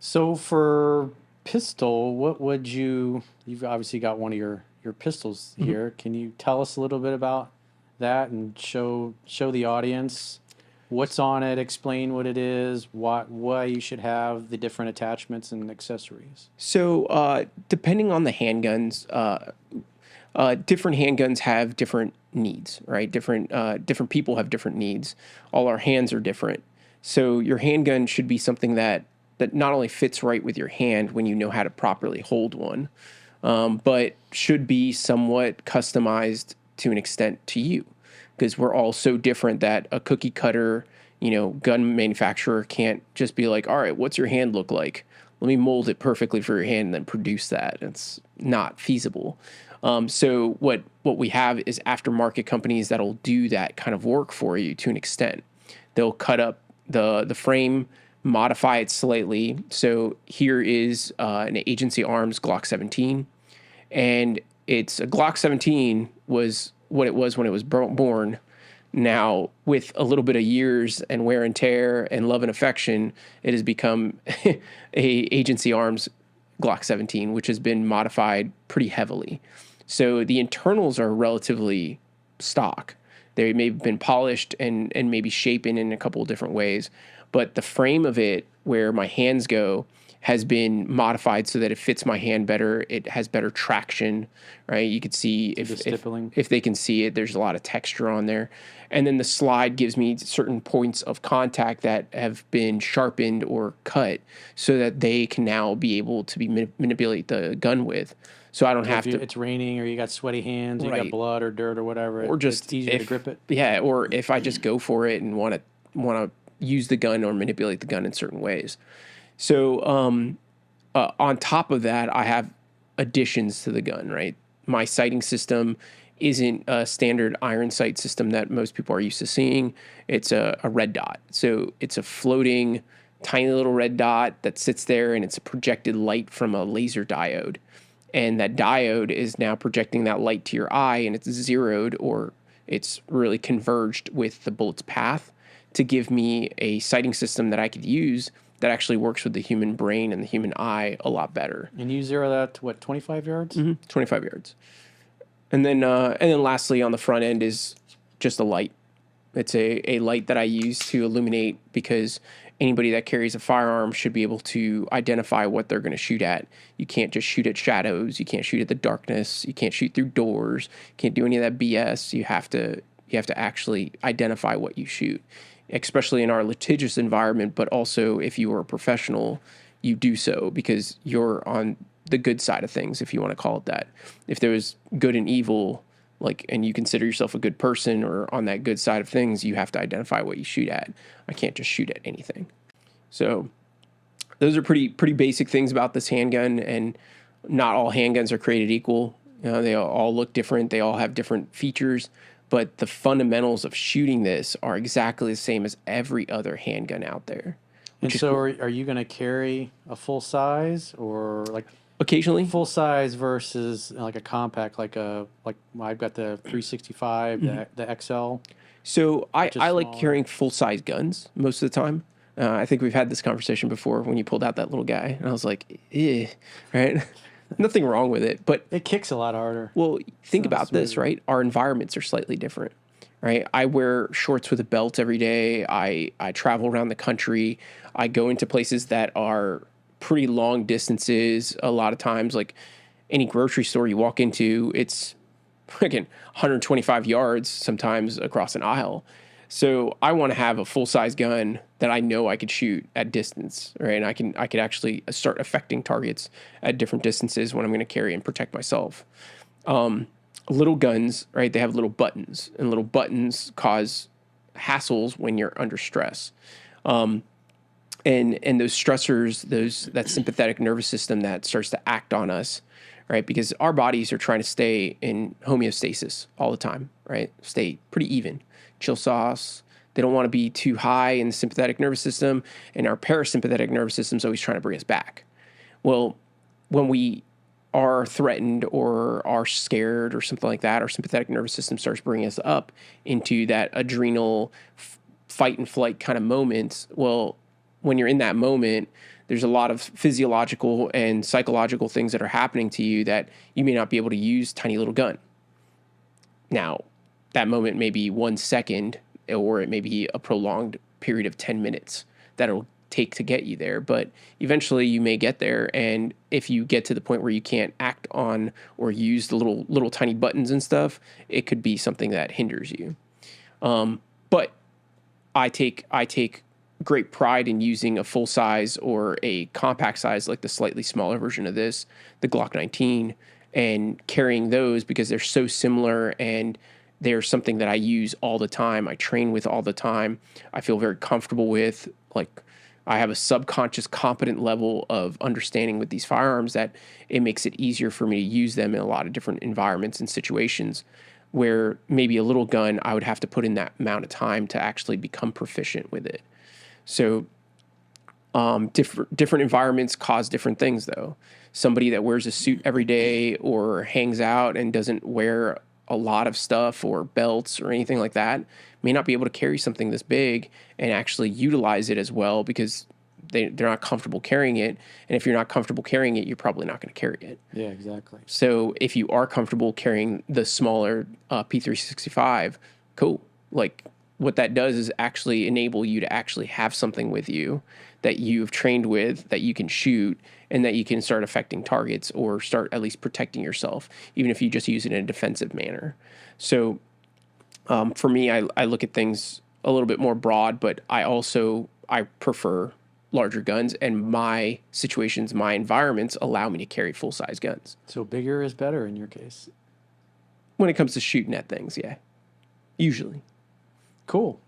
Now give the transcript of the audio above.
So for pistol, what would you've obviously got one of your pistols Mhm. here. Can you tell us a little bit about that and show the audience what's on it, explain what it is, why you should have the different attachments and accessories? So, depending on the handguns, different handguns have different needs, right? Different people have different needs. All our hands are different. So your handgun should be something that not only fits right with your hand when you know how to properly hold one, but should be somewhat customized to an extent to you, because we're all so different that a cookie cutter, gun manufacturer can't just be like, all right, what's your hand look like? Let me mold it perfectly for your hand and then produce that. It's not feasible. So what we have is aftermarket companies that'll do that kind of work for you to an extent. They'll cut up the frame, modify it slightly. So here is an Agency Arms Glock 17, and it's a Glock 17 was what it was when it was born. Now, with a little bit of years and wear and tear and love and affection, it has become a Agency Arms Glock 17, which has been modified pretty heavily. So the internals are relatively stock. They may have been polished and maybe shapen in a couple of different ways, but the frame of it, where my hands go, has been modified so that it fits my hand better. It has better traction, right? You could see The stippling. if they can see it, there's a lot of texture on there. And then the slide gives me certain points of contact that have been sharpened or cut so that they can now be able to be manipulate the gun with. So I don't So if have to, it's raining or you got sweaty hands, you got right. blood or dirt or whatever, Or it's just easier to if, grip it. yeah, or if I just go for it and want to use the gun or manipulate the gun in certain ways. So on top of that, I have additions to the gun, right? My sighting system isn't a standard iron sight system that most people are used to seeing. It's a red dot. So it's a floating, tiny little red dot that sits there, and it's a projected light from a laser diode. And that diode is now projecting that light to your eye, and it's zeroed, or it's really converged with the bullet's path to give me a sighting system that I could use that actually works with the human brain and the human eye a lot better. And you zero that to what, 25 yards? 25 yards. And then lastly on the front end is just a light. It's a light that I use to illuminate, because anybody that carries a firearm should be able to identify what they're going to shoot at. You can't just shoot at shadows. You can't shoot at the darkness. You can't shoot through doors. You can't do any of that BS. You have to actually identify what you shoot, especially in our litigious environment, but also if you are a professional, you do so because you're on the good side of things, if you want to call it that. If there was good and evil, like, and you consider yourself a good person or on that good side of things, you have to identify what you shoot at. I can't just shoot at anything. So those are pretty basic things about this handgun, and not all handguns are created equal. They all look different. They all have different features, but the fundamentals of shooting this are exactly the same as every other handgun out there, And which is so cool. are you going to carry a full size or like Occasionally, full size versus like a compact, like I've got the 365, the XL, so I, which is I like smaller. carrying full size guns most of the time. I think we've had this conversation before when you pulled out that little guy, and I was like, eh, right? Nothing wrong with it, but It kicks a lot harder. well, It's think not about this, smooth. right? Our environments are slightly different, right? I wear shorts with a belt every day. I travel around the country. I go into places that are pretty long distances. A lot of times, like any grocery store you walk into, it's freaking 125 yards sometimes across an aisle. So I want to have a full size gun that I know I could shoot at distance, right? And I could actually start affecting targets at different distances when I'm going to carry and protect myself. Little guns, right? They have little buttons, and little buttons cause hassles when you're under stress. And those stressors, that sympathetic nervous system that starts to act on us, right? Because our bodies are trying to stay in homeostasis all the time, right? Stay pretty even, chill sauce. They don't want to be too high in the sympathetic nervous system, and our parasympathetic nervous system is always trying to bring us back. Well, when we are threatened or are scared or something like that, our sympathetic nervous system starts bringing us up into that adrenal fight and flight kind of moments. Well, when you're in that moment, there's a lot of physiological and psychological things that are happening to you that you may not be able to use tiny little gun. Now, that moment may be 1 second, or it may be a prolonged period of 10 minutes that it'll take to get you there. But eventually you may get there. And if you get to the point where you can't act on or use the little tiny buttons and stuff, it could be something that hinders you. But I take great pride in using a full size or a compact size, like the slightly smaller version of this, the Glock 19, and carrying those because they're so similar and they're something that I use all the time. I train with all the time. I feel very comfortable with. Like, I have a subconscious competent level of understanding with these firearms that it makes it easier for me to use them in a lot of different environments and situations where maybe a little gun, I would have to put in that amount of time to actually become proficient with it. So different environments cause different things, though. Somebody that wears a suit every day or hangs out and doesn't wear a lot of stuff or belts or anything like that may not be able to carry something this big and actually utilize it as well because they're not comfortable carrying it. And if you're not comfortable carrying it, you're probably not going to carry it. Yeah, exactly. So if you are comfortable carrying the smaller P365, cool. Like, what that does is actually enable you to actually have something with you that you've trained with, that you can shoot, and that you can start affecting targets or start at least protecting yourself, even if you just use it in a defensive manner. So for me, I look at things a little bit more broad, but I prefer larger guns, and my situations, my environments allow me to carry full-size guns. So bigger is better in your case. When it comes to shooting at things, yeah. Usually. Cool.